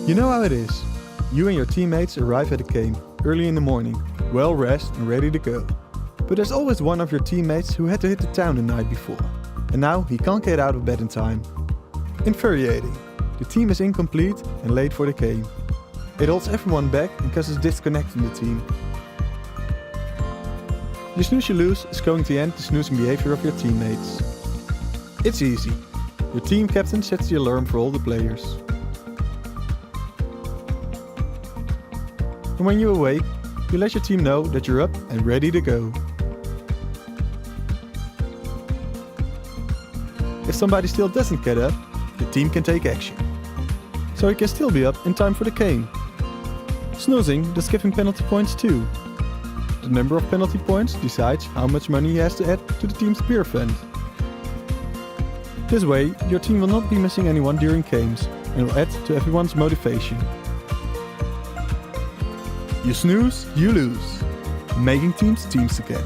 You know how it is. You and your teammates arrive at a game early in the morning, well rested and ready to go. But there's always one of your teammates who had to hit the town the night before, and now he can't get out of bed in time. Infuriating. The team is incomplete and late for the game. It holds everyone back and causes disconnect in the team. You snooze you lose is going to end the snoozing behavior of your teammates. It's easy. Your team captain sets the alarm for all the players. And when you awake, you let your team know that you're up and ready to go. If somebody still doesn't get up, the team can take action. So he can still be up in time for the game. Snoozing does give him penalty points too. The number of penalty points decides how much money he has to add to the team's beer fund. This way, your team will not be missing anyone during games and will add to everyone's motivation. You snooze, you lose. Making teams again.